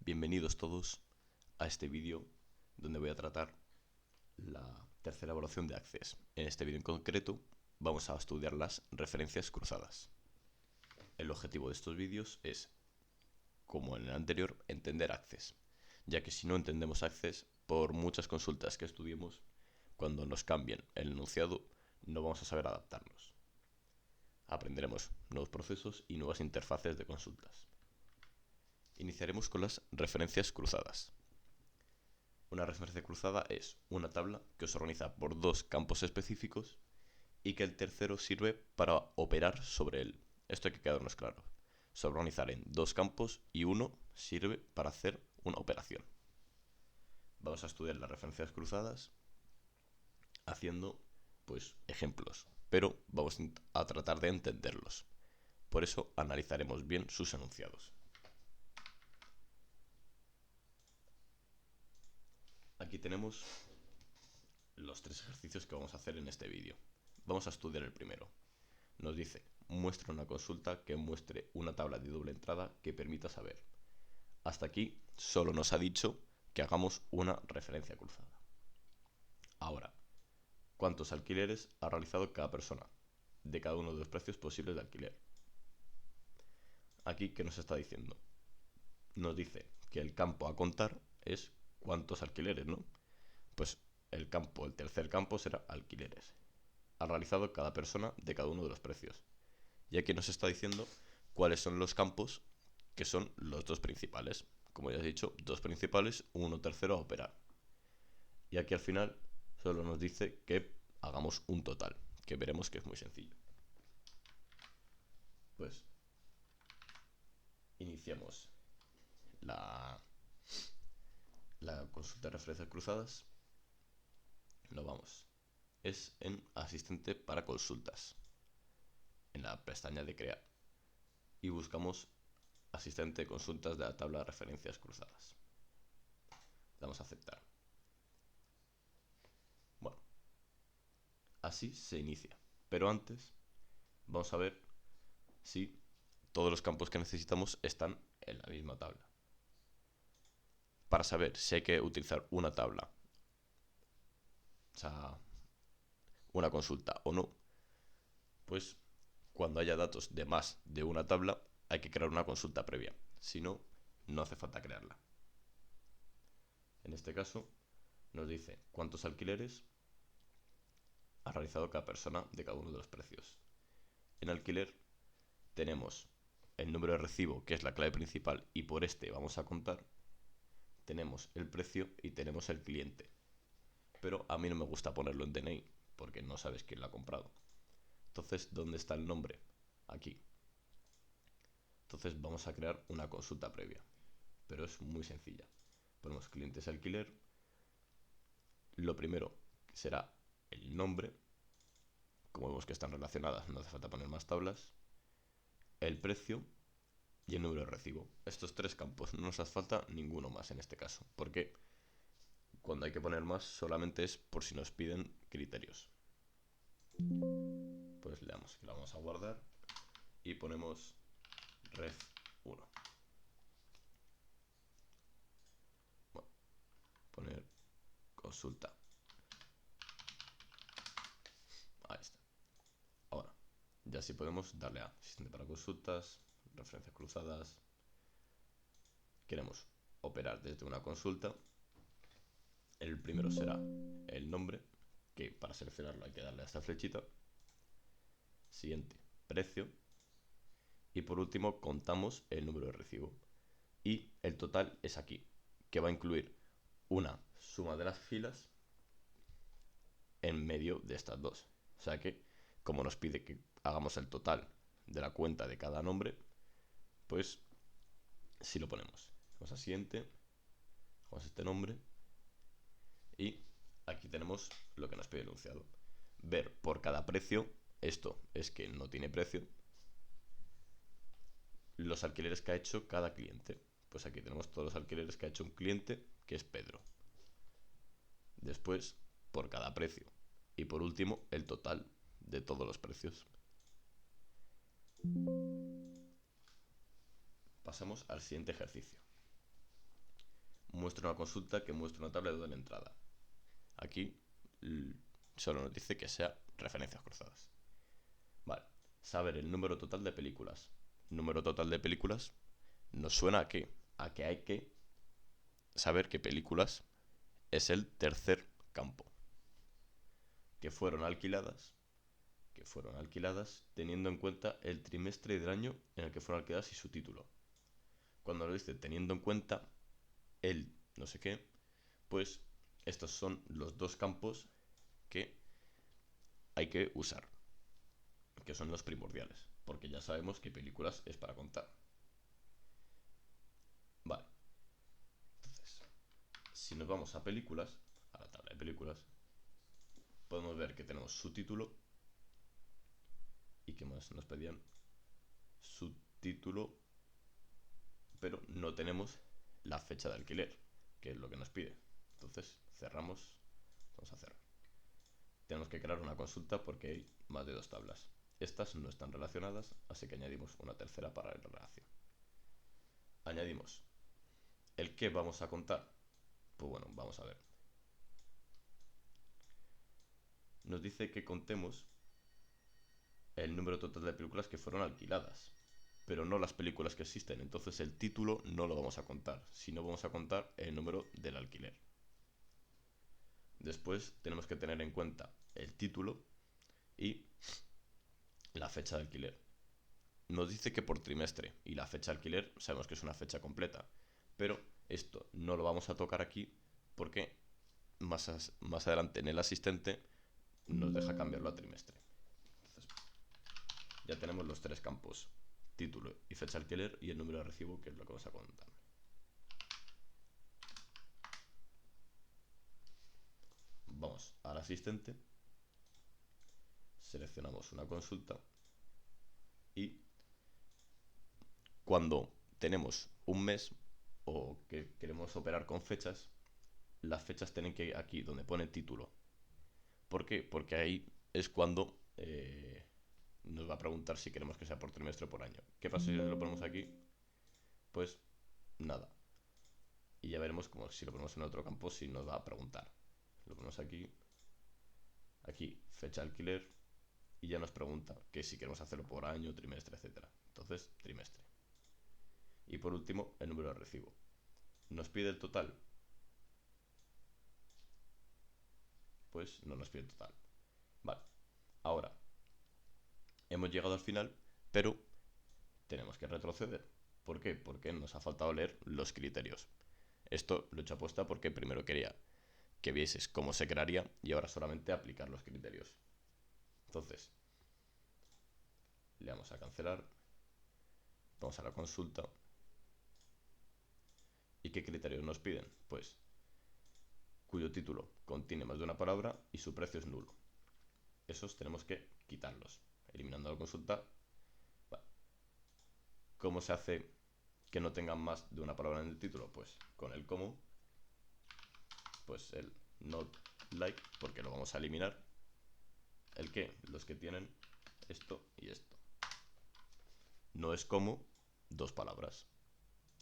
Bienvenidos todos a este vídeo donde voy a tratar la tercera evaluación de Access. En este vídeo en concreto vamos a estudiar las referencias cruzadas. El objetivo de estos vídeos es, como en el anterior, entender Access, ya que si no entendemos Access, por muchas consultas que estudiemos, cuando nos cambien el enunciado no vamos a saber adaptarnos. Aprenderemos nuevos procesos y nuevas interfaces de consultas. Iniciaremos con las referencias cruzadas. Una referencia cruzada es una tabla que se organiza por dos campos específicos y que el tercero sirve para operar sobre él. Esto hay que quedarnos claro. Se va a organizar en dos campos y uno sirve para hacer una operación. Vamos a estudiar las referencias cruzadas haciendo ejemplos, pero vamos a tratar de entenderlos. Por eso analizaremos bien sus enunciados. Aquí tenemos los tres ejercicios que vamos a hacer en este vídeo. Vamos a estudiar el primero. Nos dice, muestra una consulta que muestre una tabla de doble entrada que permita saber. Hasta aquí solo nos ha dicho que hagamos una referencia cruzada. Ahora, ¿cuántos alquileres ha realizado cada persona de cada uno de los precios posibles de alquiler? Aquí, ¿qué nos está diciendo? Nos dice que el campo a contar es cuántos alquileres, ¿no? Pues el tercer campo será alquileres. Ha realizado cada persona de cada uno de los precios. Y aquí nos está diciendo cuáles son los campos que son los dos principales. Como ya he dicho, dos principales, uno tercero a operar. Y aquí al final solo nos dice que hagamos un total, que veremos que es muy sencillo. Pues iniciamos la consulta de referencias cruzadas. Nos vamos. Es en asistente para consultas, en la pestaña de crear. Y buscamos asistente de consultas de la tabla de referencias cruzadas. Damos a aceptar. Bueno, así se inicia. Pero antes vamos a ver si todos los campos que necesitamos están en la misma tabla. Para saber si hay que utilizar una tabla, o sea, una consulta o no, pues cuando haya datos de más de una tabla hay que crear una consulta previa. Si no, no hace falta crearla. En este caso nos dice cuántos alquileres ha realizado cada persona de cada uno de los precios. En alquiler tenemos el número de recibo, que es la clave principal, y por este vamos a contar. Tenemos el precio y tenemos el cliente. Pero a mí no me gusta ponerlo en DNI, porque no sabes quién lo ha comprado. Entonces, ¿dónde está el nombre? Aquí. Entonces vamos a crear una consulta previa, pero es muy sencilla. Ponemos clientes alquiler. Lo primero será el nombre. Como vemos que están relacionadas, no hace falta poner más tablas. El precio y el número de recibo. Estos tres campos, no nos hace falta ninguno más en este caso, porque cuando hay que poner más solamente es por si nos piden criterios. Pues le damos que la vamos a guardar y ponemos ref 1. Bueno, poner consulta. Ahí está. Ahora, ya sí podemos darle a asistente para consultas, referencias cruzadas. Queremos operar desde una consulta. El primero será el nombre, que para seleccionarlo hay que darle a esta flechita. Siguiente, precio. Y por último contamos el número de recibo. Y el total es aquí, que va a incluir una suma de las filas en medio de estas dos. O sea que, como nos pide que hagamos el total de la cuenta de cada nombre, pues si lo ponemos. Vamos a siguiente, vamos a este nombre y aquí tenemos lo que nos pide el enunciado. Ver por cada precio, esto es que no tiene precio, los alquileres que ha hecho cada cliente. Pues aquí tenemos todos los alquileres que ha hecho un cliente, que es Pedro. Después, por cada precio. Y por último, el total de todos los precios. Pasamos al siguiente ejercicio. muestra una consulta que muestra una tabla de doble entrada. Aquí solo nos dice que sea referencias cruzadas. Vale, saber el número total de películas. Número total de películas nos suena a qué? A que hay que saber qué películas es el tercer campo. Que fueron alquiladas teniendo en cuenta el trimestre del año en el que fueron alquiladas y su título. Cuando lo dice teniendo en cuenta el no sé qué, pues estos son los dos campos que hay que usar, que son los primordiales, porque ya sabemos qué películas es para contar. Vale, entonces, si nos vamos a películas, a la tabla de películas, podemos ver que tenemos su título y que más nos pedían su título, pero no tenemos la fecha de alquiler, que es lo que nos pide. Entonces cerramos, vamos a cerrar. Tenemos que crear una consulta porque hay más de dos tablas. Estas no están relacionadas, así que añadimos una tercera para la relación. Añadimos el que vamos a contar. Pues bueno, vamos a ver. Nos dice que contemos el número total de películas que fueron alquiladas, pero no las películas que existen. Entonces el título no lo vamos a contar, sino vamos a contar el número del alquiler. Después tenemos que tener en cuenta el título y la fecha de alquiler. Nos dice que por trimestre, y la fecha de alquiler sabemos que es una fecha completa, pero esto no lo vamos a tocar aquí porque más adelante en el asistente nos deja cambiarlo a trimestre. Entonces, ya tenemos los tres campos: título y fecha de alquiler y el número de recibo, que es lo que vamos a contar. Vamos al asistente, seleccionamos una consulta y cuando tenemos un mes o que queremos operar con fechas, las fechas tienen que ir aquí donde pone título. ¿Por qué? Porque ahí es cuando nos va a preguntar si queremos que sea por trimestre o por año. ¿Qué pasa si lo ponemos aquí? Pues nada. Y ya veremos como si lo ponemos en otro campo si nos va a preguntar. Lo ponemos aquí, fecha de alquiler, y ya nos pregunta que si queremos hacerlo por año, trimestre, etcétera. Entonces, trimestre. Y por último, el número de recibo. ¿Nos pide el total? Pues no nos pide el total. Vale. Ahora, hemos llegado al final, pero tenemos que retroceder. ¿Por qué? Porque nos ha faltado leer los criterios. Esto lo he hecho aposta porque primero quería que vieses cómo se crearía y ahora solamente aplicar los criterios. Entonces, le damos a cancelar, vamos a la consulta. ¿Y qué criterios nos piden? Pues cuyo título contiene más de una palabra y su precio es nulo. Esos tenemos que quitarlos. Eliminando la consulta. Vale. ¿Cómo se hace que no tengan más de una palabra en el título? Pues con el como, pues el not like, porque lo vamos a eliminar. El que, los que tienen esto y esto. No es como dos palabras.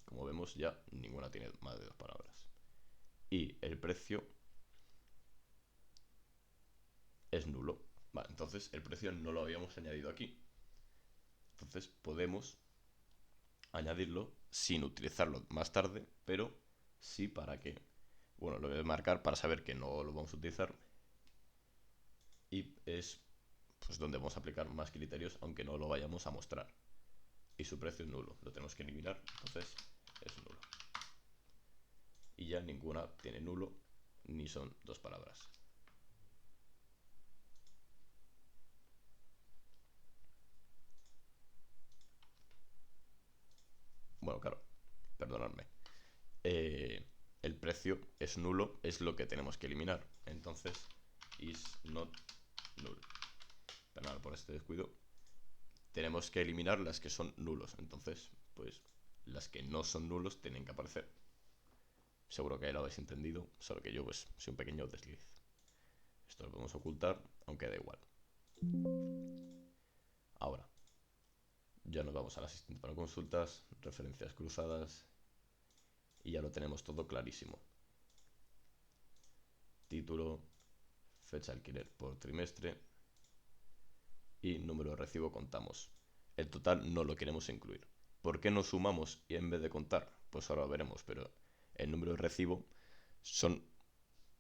Como vemos ya ninguna tiene más de dos palabras. Y el precio es nulo. Vale, entonces el precio no lo habíamos añadido aquí. Entonces podemos añadirlo sin utilizarlo más tarde, pero sí para que, bueno, lo voy a marcar para saber que no lo vamos a utilizar. Y es pues donde vamos a aplicar más criterios, aunque no lo vayamos a mostrar. Y su precio es nulo, lo tenemos que eliminar, entonces es nulo. Y ya ninguna tiene nulo, ni son dos palabras. Bueno, claro, perdonadme. El precio es nulo, es lo que tenemos que eliminar. Entonces, is not null. Perdón por este descuido. Tenemos que eliminar las que son nulos. Entonces, pues las que no son nulos tienen que aparecer. Seguro que lo habéis entendido, solo que yo pues soy un pequeño desliz. Esto lo podemos ocultar, aunque da igual. Ahora, ya nos vamos al asistente para consultas, referencias cruzadas. Y ya lo tenemos todo clarísimo. Título, fecha de alquiler por trimestre y número de recibo contamos. El total no lo queremos incluir. ¿Por qué no sumamos y en vez de contar? Pues ahora lo veremos, pero el número de recibo son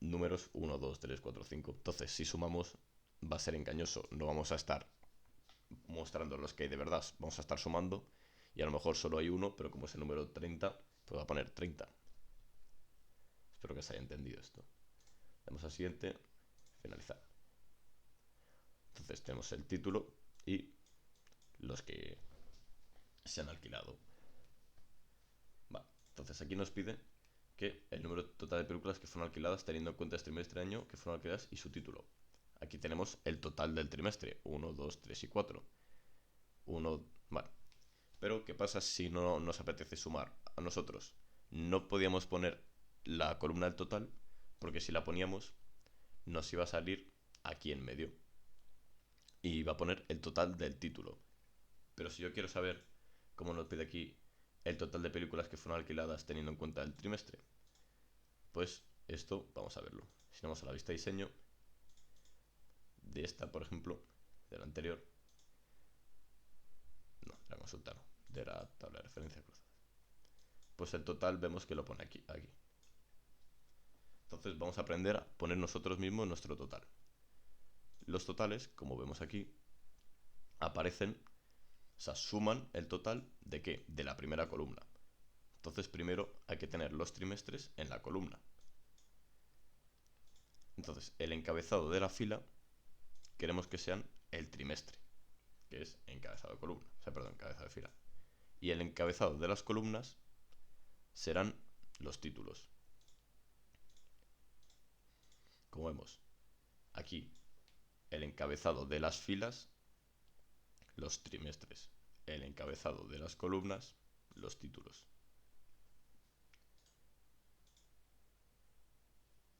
números 1, 2, 3, 4, 5. Entonces, si sumamos, va a ser engañoso. No vamos a estar mostrando los que hay de verdad. Vamos a estar sumando y a lo mejor solo hay uno, pero como es el número 30, pues va a poner 30. Espero que se haya entendido esto. Damos a siguiente, finalizar. Entonces tenemos el título y los que se han alquilado. Vale, entonces aquí nos pide que el número total de películas que fueron alquiladas teniendo en cuenta este trimestre de año que fueron alquiladas y su título. Aquí tenemos el total del trimestre, 1, 2, 3 y 4. Vale. Pero ¿qué pasa si no nos apetece sumar a nosotros? No podíamos poner la columna del total porque si la poníamos nos iba a salir aquí en medio y iba a poner el total del título. Pero si yo quiero saber, como nos pide aquí, el total de películas que fueron alquiladas teniendo en cuenta el trimestre, pues esto vamos a verlo. Si vamos a la vista de diseño de esta, por ejemplo, de la anterior, no, de la consulta no, de la tabla de referencia cruzada, pues el total vemos que lo pone aquí. Entonces vamos a aprender a poner nosotros mismos nuestro total. Los totales, como vemos aquí, aparecen, o sea, suman el total de ¿qué? De la primera columna. Entonces primero hay que tener los trimestres en la columna. Entonces el encabezado de la fila queremos que sean el trimestre, que es encabezado de columna, o sea, perdón, encabezado de fila. Y el encabezado de las columnas serán los títulos. Como vemos, aquí el encabezado de las filas, los trimestres. El encabezado de las columnas, los títulos.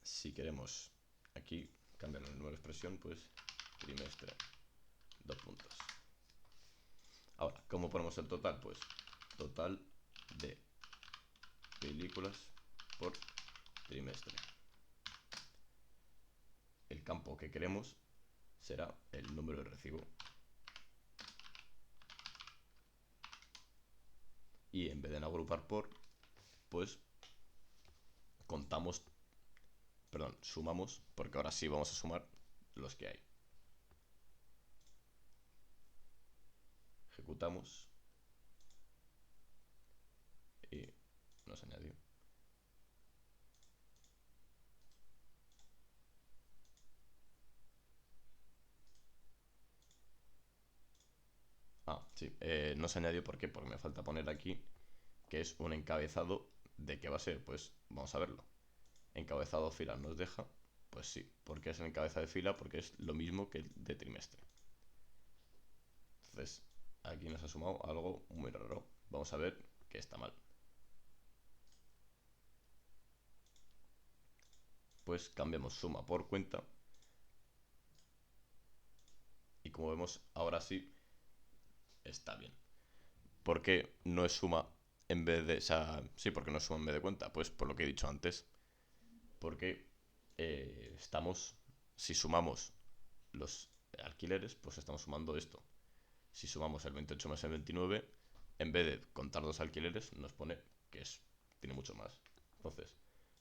Si queremos aquí cambiar el número de expresión, pues trimestre, 2 puntos. Ahora, ¿cómo ponemos el total? Pues total de películas por trimestre. El campo que queremos será el número de recibo. Y en vez de agrupar por, pues sumamos, porque ahora sí vamos a sumar los que hay. Ejecutamos y nos añadió. Sí, no se añadió ¿por qué? Porque me falta poner aquí que es un encabezado. ¿De qué va a ser? Pues vamos a verlo. Encabezado fila nos deja, pues sí, porque es el encabezado de fila, porque es lo mismo que el de trimestre. Entonces, aquí nos ha sumado algo muy raro. Vamos a ver que está mal. Pues cambiamos suma por cuenta. Y como vemos, ahora sí está bien. ¿Por qué no es suma en vez de... O sea, sí, porque no es suma en vez de cuenta? Pues por lo que he dicho antes. Porque si sumamos los alquileres, pues estamos sumando esto. Si sumamos el 28 más el 29, en vez de contar dos alquileres, nos pone que tiene mucho más. Entonces,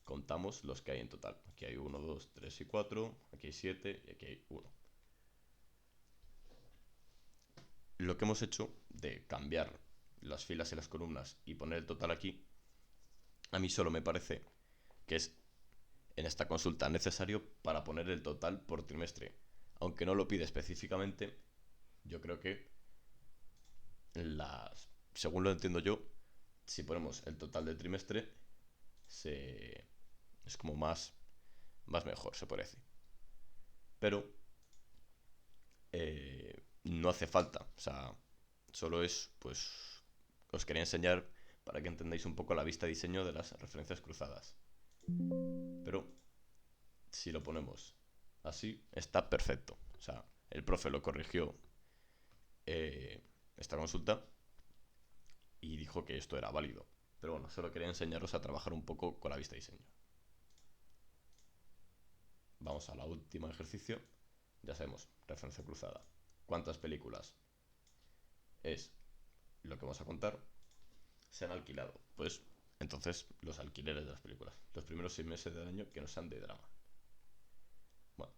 contamos los que hay en total. Aquí hay 1, 2, 3 y 4, aquí hay 7 y aquí hay 1. Lo que hemos hecho de cambiar las filas y las columnas y poner el total aquí, a mí solo me parece que es en esta consulta necesario para poner el total por trimestre. Aunque no lo pide específicamente, yo creo que según lo entiendo yo, si ponemos el total del trimestre, es como más mejor, se parece. Pero no hace falta, o sea, solo es, pues, os quería enseñar para que entendáis un poco la vista de diseño de las referencias cruzadas. Pero si lo ponemos así, está perfecto. O sea, el profe lo corrigió esta consulta y dijo que esto era válido. Pero bueno, solo quería enseñaros a trabajar un poco con la vista diseño. Vamos a la última ejercicio. Ya sabemos, referencia cruzada. ¿Cuántas películas es lo que vamos a contar se han alquilado? Pues entonces los alquileres de las películas. Los primeros 6 meses del año que no sean de drama. Bueno,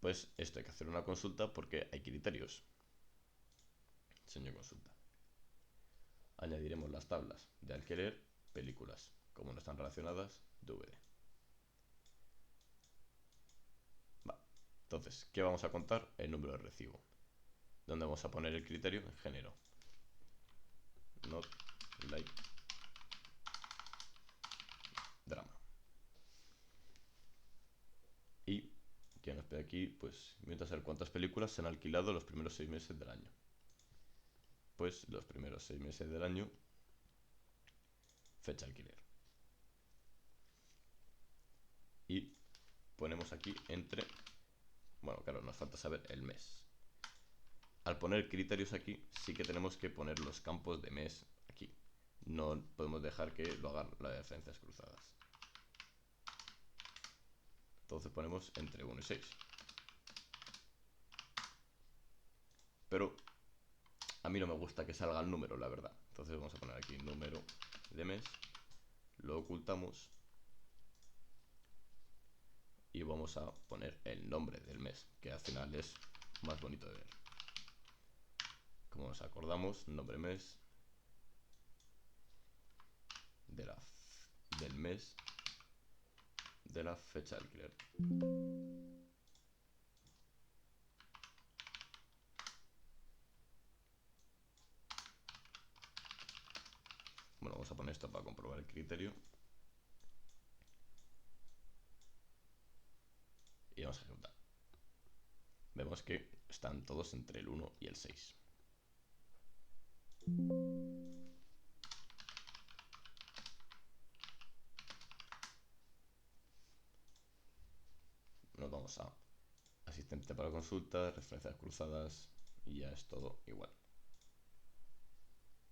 pues esto hay que hacer una consulta porque hay criterios. Diseño consulta. Añadiremos las tablas de alquiler, películas. Como no están relacionadas, DVD. Va. Entonces, ¿qué vamos a contar? El número de recibo. ¿Dónde vamos a poner el criterio? En género. Not like drama. Y que nos pide aquí, pues, mientras saber cuántas películas se han alquilado los primeros 6 meses del año. Pues los primeros 6 meses del año, fecha alquiler. Y ponemos aquí entre, bueno, claro, nos falta saber el mes. Al poner criterios aquí, sí que tenemos que poner los campos de mes aquí. No podemos dejar que lo hagan las referencias cruzadas. Entonces ponemos entre 1 y 6. Pero a mí no me gusta que salga el número, la verdad. Entonces vamos a poner aquí número de mes. Lo ocultamos. Y vamos a poner el nombre del mes, que al final es más bonito de ver. Como nos acordamos, nombre mes del mes de la fecha de alquiler. Bueno, vamos a poner esto para comprobar el criterio. Y vamos a ejecutar. Vemos que están todos entre el 1 y el 6. Nos vamos a asistente para consulta, referencias cruzadas y ya es todo igual.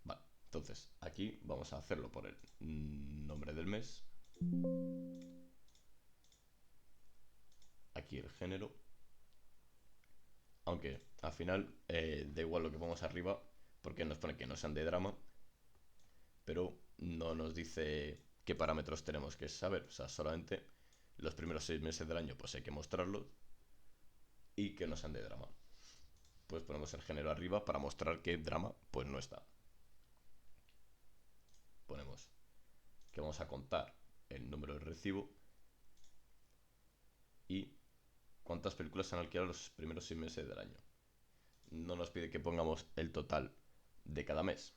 Vale, entonces aquí vamos a hacerlo por el nombre del mes. Aquí el género. Aunque al final da igual lo que pongamos arriba porque nos pone que no sean de drama, pero no nos dice qué parámetros tenemos que saber. O sea, solamente los primeros 6 meses del año pues hay que mostrarlos y que no sean de drama. Pues ponemos el género arriba para mostrar que drama pues no está. Ponemos que vamos a contar el número de recibo y cuántas películas se han alquilado los primeros 6 meses del año. No nos pide que pongamos el total de cada mes,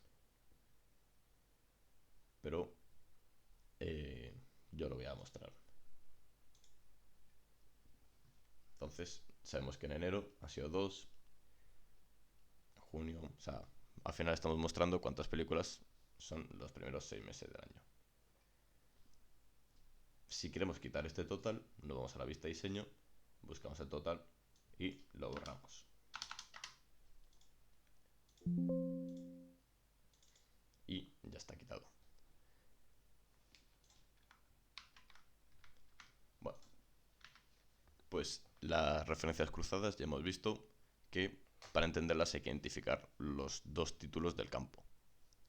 pero yo lo voy a mostrar. Entonces sabemos que en enero ha sido 2, junio, o sea, al final estamos mostrando cuántas películas son los primeros 6 meses del año. Si queremos quitar este total, nos vamos a la vista diseño, buscamos el total y lo borramos. Y ya está quitado. Bueno, pues las referencias cruzadas ya hemos visto que para entenderlas hay que identificar los dos títulos del campo.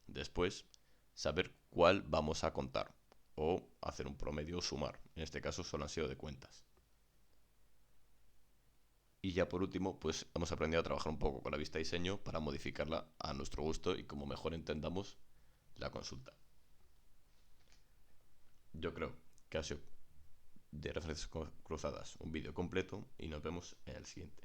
Después, saber cuál vamos a contar o hacer un promedio o sumar. En este caso solo han sido de cuentas. Y ya por último, pues hemos aprendido a trabajar un poco con la vista diseño para modificarla a nuestro gusto y como mejor entendamos la consulta. Yo creo que ha sido de referencias cruzadas un vídeo completo y nos vemos en el siguiente.